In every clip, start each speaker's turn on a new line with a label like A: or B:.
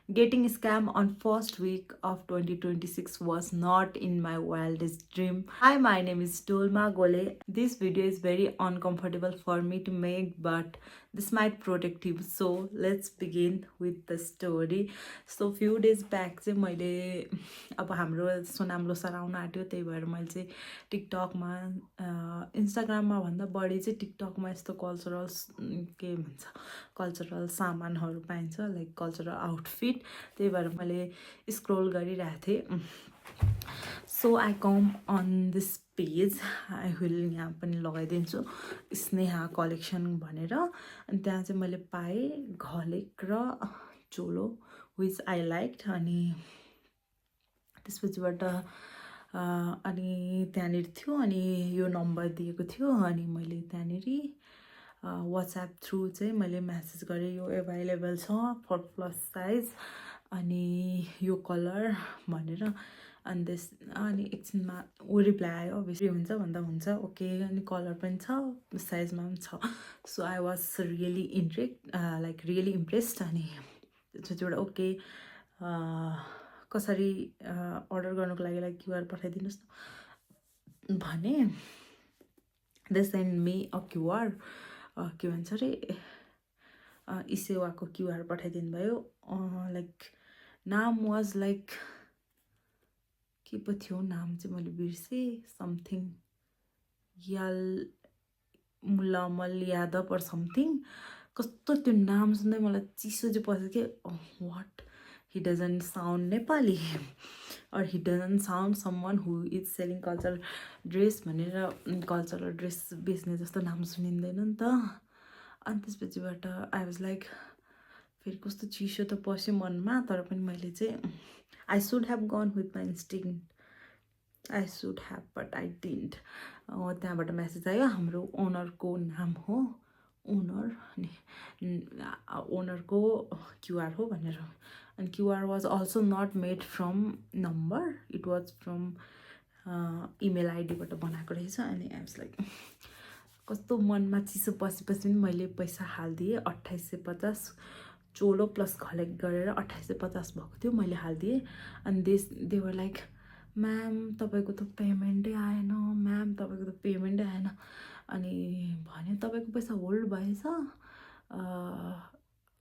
A: Getting scam on first week of 2026 was not in my wildest dream. Hi, my name is Dolma Gole. This video is very uncomfortable for me to make, but this might protect you. So let's begin with the story. So few days back चाहिँ मैले अब हाम्रो सोनाम लोसार आउन आँट्यो, त्यही भएर मैले चाहिँ टिकटकमा इन्स्टाग्राममा भन्दा बढी चाहिँ टिकटकमा यस्तो के भन्छ कल्चरल सामानहरू पाइन्छ, लाइक कल्चरल आउटफिट, त्यही भएर मैले स्क्रोल गरिरहेको थिएँ. So I come on this page, I will यहाँ पनि लगाइदिन्छु स्नेहा कलेक्सन भनेर. अनि त्यहाँ चाहिँ मैले पाएँ घलेक र चोलो विच आई लाइक. अनि त्यसपछिबाट अनि त्यहाँनिर थियो अनि यो नम्बर दिएको थियो. अनि मैले त्यहाँनिर वाट्सएप थ्रु चाहिँ मैले मेसेज गरेँ यो एभाइलेबल छ फर प्लस साइज अनि यो कलर भनेर. अनि अनि एकछिनमा ऊ रिप्लाई आयो, अभियसली हुन्छ भन्दा हुन्छ, ओके. अनि कलर पनि छ, साइजमा पनि छ. So I was really like really impressed. अनि त्यसपछिबाट ओके कसरी अर्डर गर्नुको लागि क्युआर पठाइदिनुहोस् न भने. They send me a QR, के भन्छ अरे इसेवाको क्युआर पठाइदिनु भयो. लाइक नाम वाज लाइक के पो थियो नाम चाहिँ मैले बिर्सेँ, समथिङ याल मुलामल यादव और समथिङ. कस्तो त्यो नाम सुन्दै मलाई चिसो चाहिँ पस्यो कि what, he doesn't sound Nepali or he doesn't sound someone who is selling cultural dress भनेर कल्चरल ड्रेस बेच्ने जस्तो नाम सुनिँदैन नि त. अनि त्यसपछिबाट आई वाज लाइक फेरि कस्तो चिसो त पस्यो मनमा. तर पनि मैले चाहिँ I should have gun with my instinct, I should have but I didn't. त्यहाँबाट मेसेज आयो हाम्रो ओनरको नाम हो, ओनर अनि ओनरको क्युआर हो भनेर. and QR was also not made from number, it was from email ID बाट बनाएको रहेछ. अनि आई वाज लाइक कस्तो मनमा चिसो पसेपछि पनि मैले पैसा हालिदिएँ 2850 चोलो प्लस कलेक्ट गरेर 2850 भएको थियो, मैले हालिदिएँ. अनि दे वर लाइक म्याम तपाईँको त पेमेन्टै आएन, म्याम तपाईँको त पेमेन्टै आएन. अनि भन्यो तपाईँको पैसा होल्ड भएछ,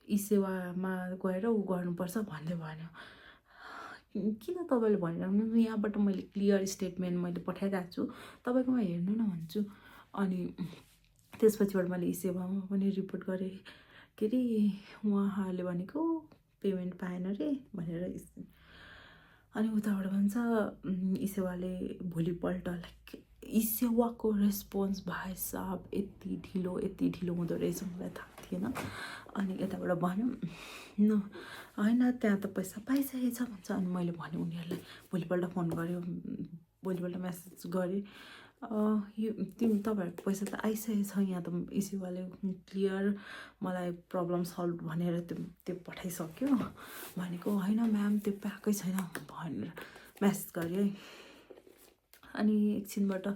A: इसेवामा गएर ऊ गर्नुपर्छ भन्दै भन्यो. किन तपाईँले भनिरहनु, यहाँबाट मैले क्लियर स्टेटमेन्ट मैले पठाइरहेको छु, तपाईँकोमा हेर्नु न भन्छु. अनि त्यसपछिबाट मैले इसेवामा पनि रिपोर्ट गरेँ, के अरे उहाँहरूले भनेको पेमेन्ट पाएन रे भनेर. अनि उताबाट भन्छ इसेवाले भोलिपल्ट लाइक इसेवाको रेस्पोन्स भाइ साहब यति ढिलो हुँदो रहेछ, मलाई थाहा थिएन. अनि यताबाट भन्यो न होइन त्यहाँ त पैसा पाइसकेछ भन्छ. अनि मैले भने उनीहरूलाई भोलिपल्ट फोन गऱ्यो, भोलिपल्ट मेसेज गरेँ, यो तपाईँहरूको पैसा त आइसकेछ, यहाँ त इसेवाले क्लियर मलाई प्रब्लम सल्भ भनेर त्यो पठाइसक्यो भनेको. होइन म्याम त्यो पाएकै छैन भनेर मेसेज गरेँ. अनि एकछिनबाट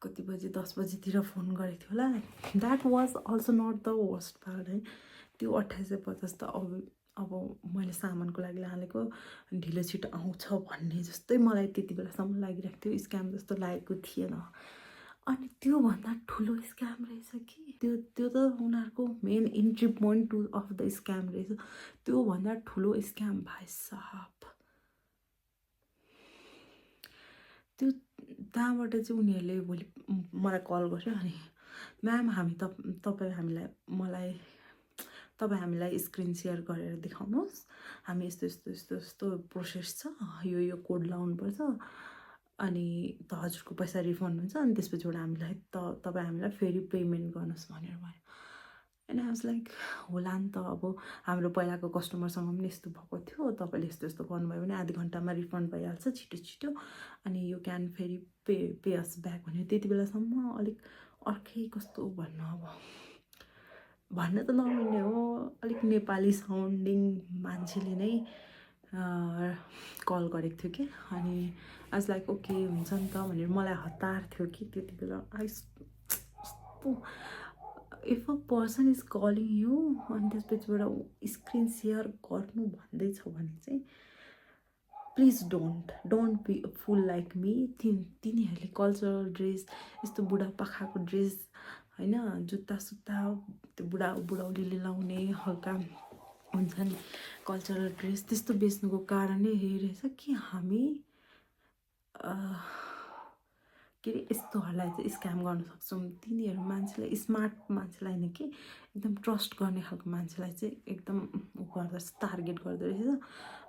A: कति बजी 10 बजीतिर फोन गरेको थियो होला. That was also not the worst part है. त्यो 2850 त अब मैले सामानको लागि हालेको, ढिलो छिटो आउँछ भन्ने जस्तै मलाई त्यति बेलासम्म लागिरहेको थियो, स्क्याम जस्तो लागेको थिएन. अनि त्योभन्दा ठुलो स्क्याम रहेछ कि त्यो त उनीहरूको main entry point of the scam रहेछ. त्योभन्दा ठुलो स्क्याम भाइ साहब. त्यो त्यहाँबाट चाहिँ उनीहरूले भोलि मलाई कल गर्यो. अनि म्याम हामी तपाईँ हामीलाई स्क्रिन सेयर गरेर देखाउनुहोस्, हामी यस्तो प्रोसेस छ, यो कोड लाउनुपर्छ, अनि त हजुरको पैसा रिफन्ड हुन्छ. अनि त्यसपछिबाट हामीलाई तपाईँ हामीलाई फेरि पेमेन्ट गर्नुहोस् भनेर भन्यो. एन्ड आई वाज लाइक होला नि त, अब हाम्रो पहिलाको कस्टमरसँग पनि यस्तो भएको थियो, तपाईँले यस्तो गर्नुभयो भने आधी घन्टामा रिफन्ड भइहाल्छ छिटो, अनि यु क्यान फेरि पे अस ब्याक भन्यो. त्यति बेलासम्म अलिक अर्कै कस्तो भन्नु, अब भन्न त नमिल्ने हो, अलिक नेपाली साउन्डिङ मान्छेले नै कल गरेको थियो कि. अनि आई वाज लाइक ओके हुन्छ नि त भनेर मलाई हतार थियो कि त्यति बेला. If a person is calling you अनि त्यसपछिबाट स्क्रिन सेयर गर्नु भन्दैछ भने चाहिँ please don't be fool like me. तिनीहरूले कल्चरल ड्रेस, यस्तो बुढापाकाको ड्रेस होइन, जुत्ता सुत्ता त्यो बुढाउलीले लाउने हल्का हुन्छ नि कल्चरल ड्रेस, त्यस्तो बेच्नुको कारणै यही रहेछ कि हामी के अरे यस्तोहरूलाई चाहिँ स्क्याम गर्न सक्छौँ। तिनीहरू मान्छेलाई, स्मार्ट मान्छेलाई होइन कि एकदम ट्रस्ट गर्ने खालको मान्छेलाई चाहिँ एकदम उ गर्दो रहेछ, टार्गेट गर्दो रहेछ।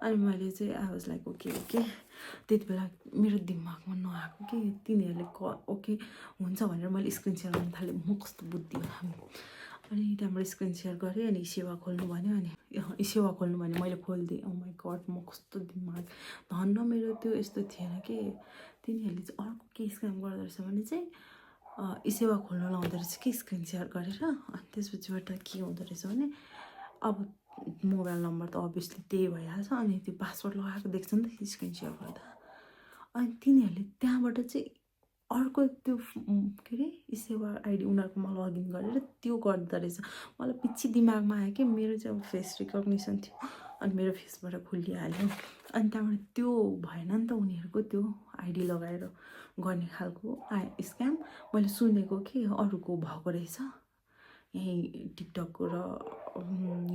A: अनि मैले चाहिँ आई वाज लाइक ओके त्यति बेला मेरो दिमागमा नआएको कि तिनीहरूले ओके हुन्छ भनेर मैले स्क्रिन सेयर गर्न थालेँ। म कस्तो बुद्धि होला। अनि त्यहाँबाट स्क्रिन सेयर गरेँ अनि सेवा खोल्नु भन्यो, अनि सेवा खोल्नु भन्यो, मैले खोलिदिएँ। ओ माई गड, म कस्तो दिमाग धन्न मेरो त्यो यस्तो थिएन कि। तिनीहरूले चाहिँ अर्को के स्क्याम गर्दो रहेछ भने चाहिँ सेवा खोल्नु लाउँदो रहेछ कि स्क्रिन सेयर गरेर। अनि त्यसपछिबाट के हुँदो रहेछ भने अब मोबाइल नम्बर त अभियसली त्यही भइहाल्छ, अनि त्यो पासवर्ड लगाएको देख्छ नि त स्क्रिन सेयर गर्दा। अनि तिनीहरूले त्यहाँबाट चाहिँ अर्को त्यो के अरे सेवा आइडी उनीहरूकोमा लगइन गरेर त्यो गर्दो रहेछ। मलाई पछि दिमागमा आयो कि मेरो चाहिँ अब फेस रिकग्निसन थियो अनि मेरो फेसबाट खुलिहाल्यो। अनि त्यहाँबाट त्यो भएन नि त उनीहरूको त्यो आइडी लगाएर गर्ने खालको स्क्याम। मैले सुनेको कि अरूको भएको रहेछ, यहीँ टिकटकको र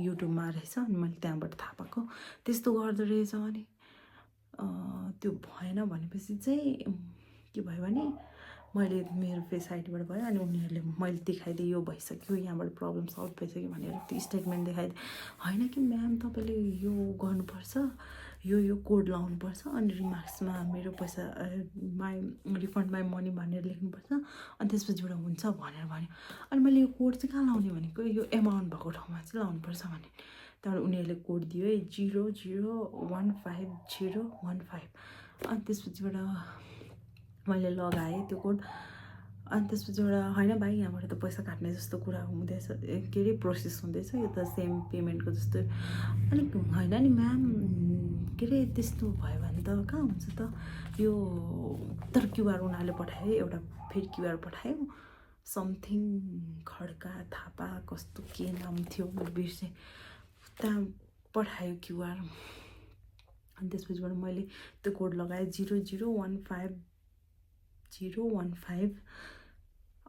A: युट्युबमा रहेछ। अनि मैले त्यहाँबाट थाहा पाएको त्यस्तो गर्दो रहेछ। अनि त्यो भएन भनेपछि चाहिँ के भयो भने मैले मेरो फेस आइडीबाट भयो, अनि उनीहरूले मैले देखाइदिएँ यो भइसक्यो, यहाँबाट प्रब्लम सल्भ भइसक्यो भनेर त्यो स्टेटमेन्ट देखाइदिएँ। होइन कि म्याम तपाईँले यो गर्नुपर्छ, यो कोड लाउनुपर्छ, अनि रिमार्क्समा मेरो पैसा माई रिफन्ड माई मनी भनेर लेख्नुपर्छ, अनि त्यसपछिबाट हुन्छ भनेर भन्यो। अनि मैले यो कोड चाहिँ कहाँ लाउने भनेको, यो एमाउन्ट भएको ठाउँमा चाहिँ लाउनुपर्छ भने त्यहाँबाट उनीहरूले कोड दियो है 00150115। अनि त्यसपछिबाट मैले लगाएँ त्यो कोड। अनि त्यसपछिबाट होइन भाइ यहाँबाट त पैसा काट्ने जस्तो कुरा हुँदैछ, के अरे प्रोसेस हुँदैछ, यो त सेम पेमेन्टको जस्तो। अनि होइन नि म्याम के अरे त्यस्तो भयो भने त कहाँ हुन्छ त यो, तर क्युआर उनीहरूले पठायो, एउटा फेरि क्युआर पठायो, समथिङ खड्का थापा कस्तो के नाम थियो मैले बिर्सेँ, त्यहाँ पठायो क्युआर। अनि त्यसपछिबाट मैले त्यो कोड लगाएँ 0015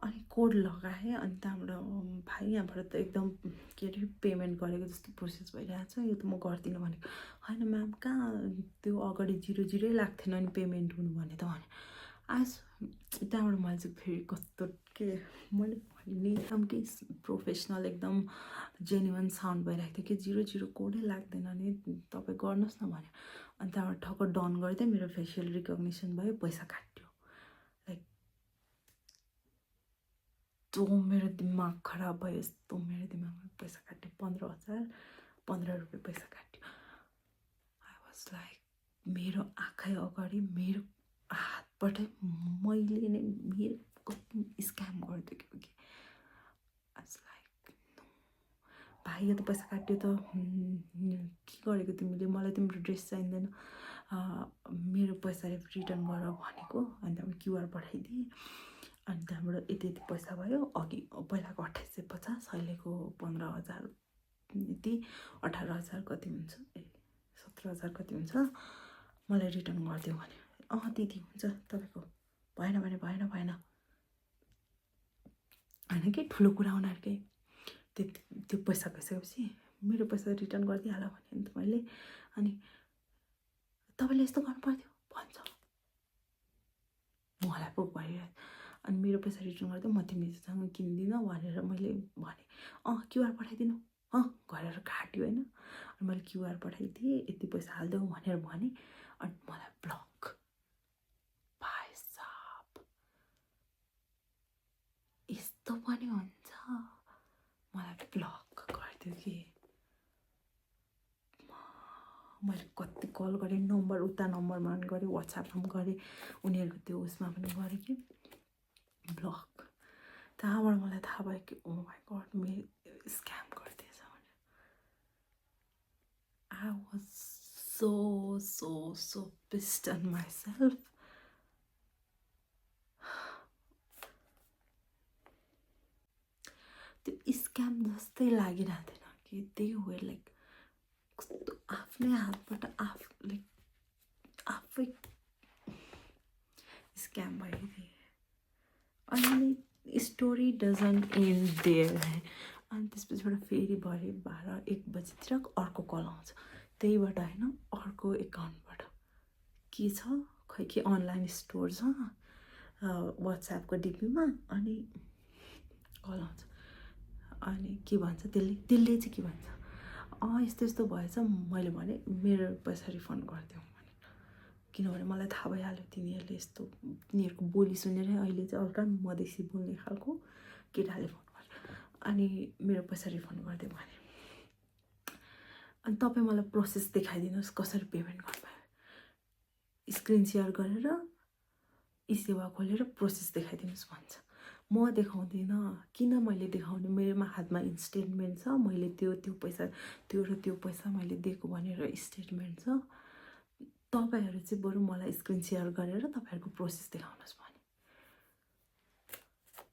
A: अनि कोड लगाएँ। अनि त्यहाँबाट भाइ यहाँबाट त एकदम के अरे पेमेन्ट गरेको जस्तो प्रोसेस भइरहेको छ, यो त म गर्दिनँ भनेको। होइन म्याम कहाँ त्यो अगाडि 00 लाग्थेन नि पेमेन्ट हुनु भने त भने आज त्यहाँबाट मैले चाहिँ फेरि कस्तो के मैले भने एकदम कि प्रोफेसनल एकदम जेन्युन साउन्ड भइरहेको थियो कि 00 कोडै लाग्दैन नि तपाईँ गर्नुहोस् न भन्यो। अनि त्यहाँबाट ठक्क डन गरिदिएँ, मेरो फेसियल रिकग्निसन भयो, पैसा काट्यो। लाइक यस्तो मेरो दिमाग खराब भयो, यस्तो मेरो दिमागमा पैसा काट्यो, 15 रुपियाँ पैसा काट्यो। आई वाज लाइक मेरो आँखै अगाडि मेरो हातबाटै मैले नै मेरो कति स्क्याम गरिदियो कि लाइक भाइ यो त पैसा काट्यो त के गरेको तिमीले, मलाई तिम्रो ड्रेस चाहिँदैन, मेरो पैसा रिटर्न गर भनेको। अनि त्यहाँबाट क्युआर पठाइदिएँ। अनि त्यहाँबाट यति पैसा भयो, अघि पहिलाको 2850, अहिलेको 15,000 यति 18,000 कति हुन्छ, 17,000 कति हुन्छ, मलाई रिटर्न गरिदियो भने त्यति हुन्छ तपाईँको, भएन भने भएन होइन कि ठुलो कुरा उनीहरूकै। त्यो पैसा गइसकेपछि मेरो पैसा रिटर्न गरिदिइहाल भने नि त मैले। अनि तपाईँले यस्तो गर्नु पर्थ्यो भन्छ, मलाई पो भइरहेको। अनि मेरो पैसा रिटर्न गरिदियो, म तिमीसँग किन्दिनँ भनेर मैले भने क्युआर पठाइदिनु गरेर काट्यो होइन। अनि मैले क्युआर पठाइदिएँ, यति पैसा हालिदेऊ भनेर भने, अनि मलाई ब्लक। भाइ साहब यस्तो पनि हुन्छ, मलाई ब्लक गरिदियो कि। मैले कति कल गरेँ, नम्बर उता नम्बरमा पनि गरेँ, वाट्सएपमा पनि गरेँ, उनीहरूको त्यो उसमा पनि गरेँ कि ब्लक। त्यहाँबाट मलाई थाहा भयो कि ओ माई गड मेरो स्क्याम गरिदिएछ भनेर। I was so pissed on myself. त्यो स्क्याम जस्तै लागिरहेको थिएन कि त्यही हो लाइक कस्तो आफ्नै हातबाट आफै स्क्याम भयो कि अनि स्टोरी डजन्ट एन्ड देयर है अनि त्यसपछिबाट फेरि भरे 12-1 बजीतिर अर्को कल आउँछ त्यहीबाट होइन अर्को एकाउन्टबाट के छ खै के अनलाइन स्टोर छ वाट्सएपको डिपीमा अनि कल आउँछ अनि के भन्छ त्यसले चाहिँ के भन्छ यस्तो यस्तो भएछ मैले भने मेरो पैसा रिफन्ड गरिदिउँ भने किनभने मलाई थाहा भइहाल्यो तिनीहरूले यस्तो तिनीहरूको बोली सुनेर अहिले चाहिँ अर्का मधेसी बोल्ने खालको केटाले फोन गर्यो अनि मेरो पैसा रिफन्ड गरिदिउँ भने अनि तपाईँ मलाई प्रोसेस देखाइदिनुहोस् कसरी पेमेन्ट गर्नुभयो स्क्रिन सेयर गरेर सेवा खोलेर प्रोसेस देखाइदिनुहोस् भन्छ म देखाउँदिनँ किन मैले देखाउने मेरोमा हातमा स्टेटमेन्ट छ मैले त्यो पैसा त्यो र त्यो पैसा मैले दिएको भनेर स्टेटमेन्ट छ तपाईँहरू चाहिँ बरु मलाई स्क्रिन सेयर गरेर तपाईँहरूको प्रोसेस देखाउनुहोस् भने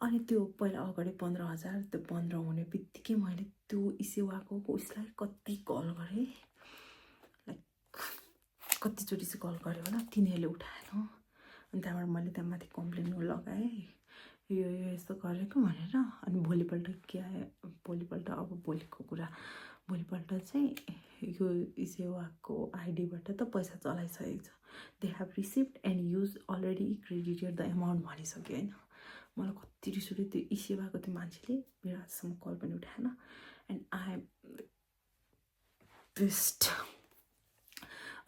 A: अनि त्यो पहिला अगाडि 15,000 त्यो 15 हुने बित्तिकै मैले त्यो सेवाको उसलाई कति कल गरेँ लाइक कतिचोटि चाहिँ कल गरेँ होला तिनीहरूले उठाएन अनि त्यहाँबाट मैले त्यहाँमाथि कम्प्लेन लगाएँ यो यस्तो गरेको भनेर अनि भोलिपल्ट के आयो भोलिपल्ट अब भोलिपल्ट चाहिँ यो सेवाको आइडीबाट त पैसा चलाइसकेको छ they have received and you've already credited the amount भनिसक्यो होइन मलाई कति रिस उठ्यो त्यो सेवाको त्यो मान्छेले मेरो आजसम्म कल पनि उठाएन एन्ड आई एम पिस्ड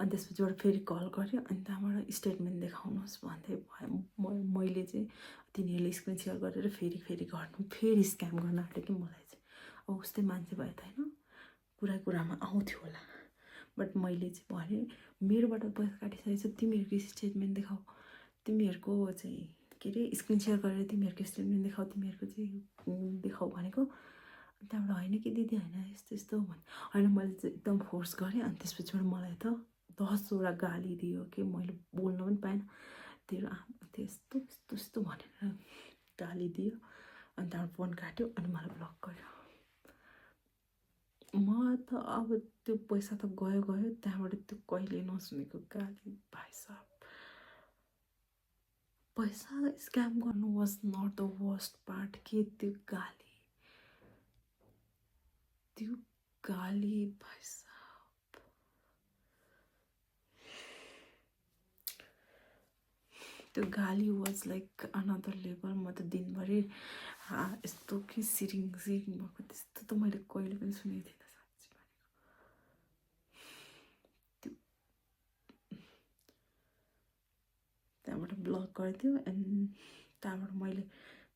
A: अनि त्यसपछिबाट फेरि कल गऱ्यो अनि त्यहाँबाट स्टेटमेन्ट देखाउनुहोस् भन्दै मैले चाहिँ तिनीहरूले स्क्रिन सेयर गरेर फेरि गर्नु फेरि स्क्याम गर्न आँट्यो कि मलाई चाहिँ अब उस्तै मान्छे भए त होइन कुरामा आउँथ्यो होला बट मैले चाहिँ भने मेरोबाट पैसा काटिसकेको छ तिमीहरूको स्टेटमेन्ट देखाऊ तिमीहरूको चाहिँ के अरे स्क्रिन सेयर गरेर तिमीहरूको स्टेटमेन्ट देखाऊ तिमीहरूको चाहिँ देखाऊ भनेको त्यहाँबाट होइन कि दिदी होइन यस्तो होइन मैले चाहिँ एकदम फोर्स गरेँ अनि त्यसपछिबाट मलाई त 10वटा गाली दियो कि मैले बोल्न पनि पाएन तेरो आमा त्यस्तो भनेर गाली दियो अनि त्यहाँबाट फोन काट्यो अनि मलाई ब्लक गर्यो म त अब त्यो पैसा त गयो त्यहाँबाट त्यो कहिले नसुनेको गाली भाइ साहब पैसा स्क्याम गर्नु was not the worst part के त्यो गाली भाइ साहब त्यो गाली वाज लाइक अनदर लेभल म त दिनभरि यस्तो कि सिरिङ भएको त्यस्तो त मैले कहिले पनि सुनेको थिइनँ साँच्ची भनेको त्यो त्यहाँबाट ब्लक गरिदियो एन्ड त्यहाँबाट मैले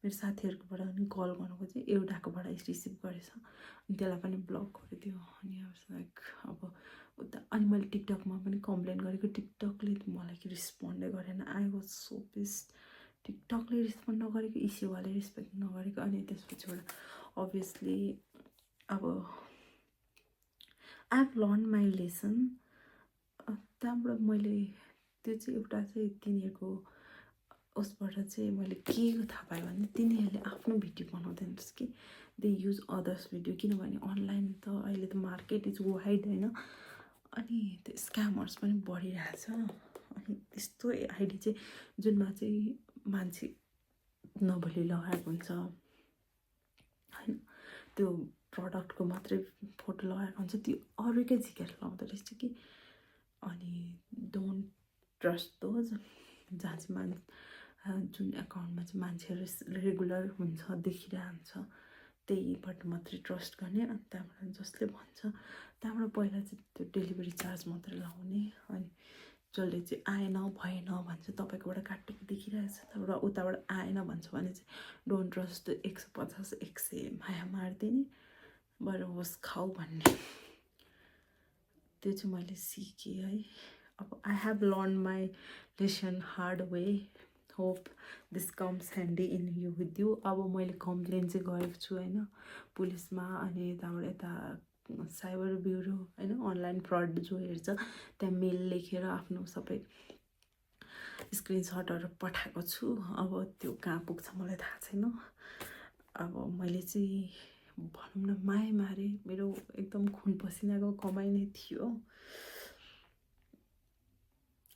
A: मेरो साथीहरूकोबाट पनि कल गर्नुको चाहिँ एउटाकोबाट रिसिभ गरेछ अनि त्यसलाई पनि ब्लक गरिदियो अनि लाइक अब उता अनि मैले टिकटकमा पनि कम्प्लेन गरेको टिकटकले मलाई रिस्पोन्डै गरेन आई वाज सो पिस्ड टिकटकले रिस्पोन्ड नगरेको सेवाले रेस्पेक्ट नगरेको अनि त्यसपछिबाट अभियसली अब I have learn my lesson त्यहाँबाट मैले त्यो चाहिँ एउटा चाहिँ तिनीहरूको उसबाट चाहिँ मैले के थाहा पाएँ भने तिनीहरूले आफ्नो भिडियो बनाउँदैन रहेछ कि दे युज अदर्स भिडियो किनभने अनलाइन त अहिले त मार्केट इज वाइड होइन अनि त्यो स्क्यामर्स पनि बढिरहेछ अनि त्यस्तो आइडी चाहिँ जुनमा चाहिँ मान्छे नभली लगाएको हुन्छ होइन त्यो प्रडक्टको मात्रै फोटो लगाएको हुन्छ त्यो अरूकै झिकेर लगाउँदो रहेछ कि अनि डोन्ट ट्रस्ट दोज जहाँ चाहिँ जुन एकाउन्टमा चाहिँ मान्छेहरू रेगुलर हुन्छ देखिरहेको हुन्छ त्यहीबाट मात्रै ट्रस्ट गर्ने अनि त्यहाँबाट जसले भन्छ त्यहाँबाट पहिला चाहिँ त्यो डेलिभरी चार्ज मात्रै लगाउने अनि जसले चाहिँ आएन भएन भन्छ तपाईँकोबाट काटेको देखिरहेको छ त्यहाँबाट उताबाट आएन भन्छ भने चाहिँ डोन्ट ट्रस्ट 150-100 माया मारिदिने बरु होस् खाऊ भन्ने त्यो चाहिँ मैले सिकेँ है अब I have learn my lesson hard way hope this comes handy in you with you अब मैले कम्प्लेन चाहिँ गरेको छु होइन पुलिसमा अनि त्यहाँबाट यता साइबर ब्युरो होइन अनलाइन फ्रड जो हेर्छ त्यहाँ मेल लेखेर आफ्नो सबै स्क्रिनसटहरू पठाएको छु अब त्यो कहाँ पुग्छ मलाई थाहा छैन अब मैले चाहिँ भनौँ न माया मारे मेरो एकदम खुन पसिनाको कमाइ नै थियो।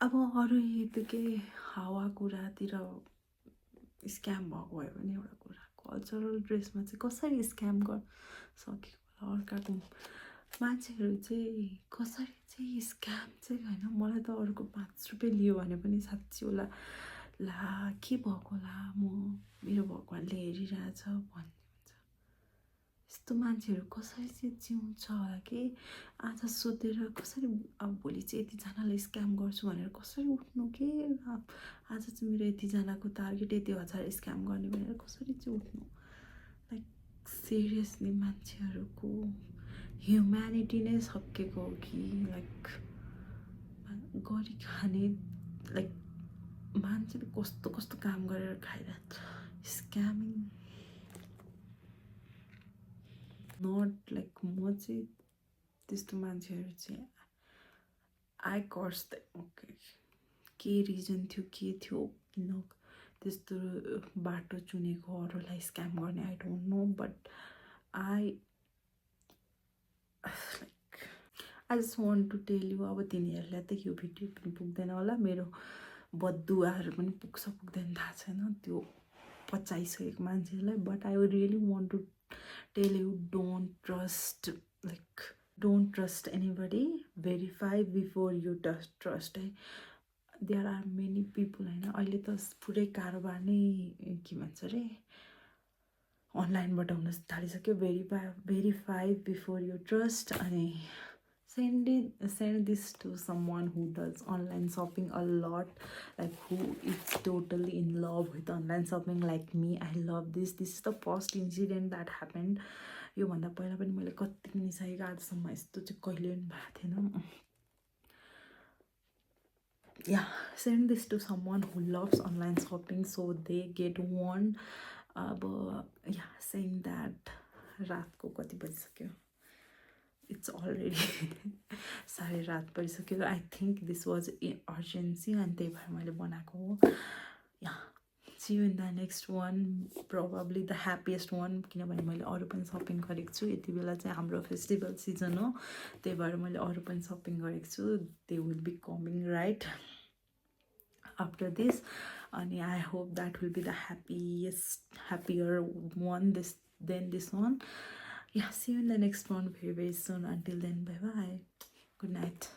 A: अब अरू यतिकै हावा कुरातिर स्क्याम भएको भयो भने एउटा कुरा, कल्चरल ड्रेसमा चाहिँ कसरी स्क्याम गर्न सकेको होला अर्काको मान्छेहरू चाहिँ कसरी चाहिँ स्क्याम चाहिँ होइन। मलाई त अरूको 5 रुपियाँ लियो भने पनि साँच्ची होला ला के भएको होला, मेरो भगवान्ले हेरिरहेछ भन्ने हुन्छ। यस्तो मान्छेहरू कसरी चाहिँ जिउँछ होला कि आज सोधेर कसरी अब भोलि चाहिँ यतिजनालाई स्क्याम गर्छु भनेर कसरी उठ्नु के आज चाहिँ मेरो यतिजनाको टार्गेट यति हजार स्क्याम गर्ने भनेर कसरी चाहिँ उठ्नु। लाइक सिरियसली मान्छेहरूको ह्युम्यानिटी नै सकिएको हो कि लाइक गरी खाने लाइक मान्छेले कस्तो कस्तो काम गरेर खाइरहेको स्क्यामिङ नट लाइक म चाहिँ त्यस्तो मान्छेहरू चाहिँ आई कर्स ओके के रिजन थियो के थियो किन त्यस्तो बाटो चुनेको अरूलाई स्क्याम गर्ने I don't know but I just want to tell you अब तिनीहरूलाई त यो भिडियो पनि पुग्दैन होला, मेरो बदुवाहरू पनि पुग्छ पुग्दैन थाहा छैन त्यो पचाइसकेको मान्छेहरूलाई। But I really want to tell you don't trust anybody, verify before you trust है। देयर आर मेनी पिपल होइन अहिले त पुरै कारोबार नै के भन्छ अरे अनलाइनबाट हुन थालिसक्यो। भेरिफाई बिफोर यु ट्रस्ट अनि send this to someone who does online shopping a lot, like who is totally in love with online shopping like me. I love this is the first incident that happened. यो भन्दा पहिला पनि मैले कति किनिसकेको आजसम्म यस्तो चाहिँ कहिले पनि भएको थिएन। yeah, send this to someone who loves online shopping so they get one. अब yeah, saying that रातको कति बजिसक्यो, it's already साढे रात परिसक्यो। I think this was urgency अनि त्यही भएर मैले बनाएको हो। Yeah see you in the next one, probably the happiest one, किनभने मैले अरू पनि सपिङ गरेको छु। यति बेला चाहिँ हाम्रो फेस्टिभल सिजन हो, त्यही भएर मैले अरू पनि सपिङ गरेको छु। They will be coming right after this अनि I hope that will be the happier one than this one. Yeah, see you in the next one very soon. Until then, bye bye, good night.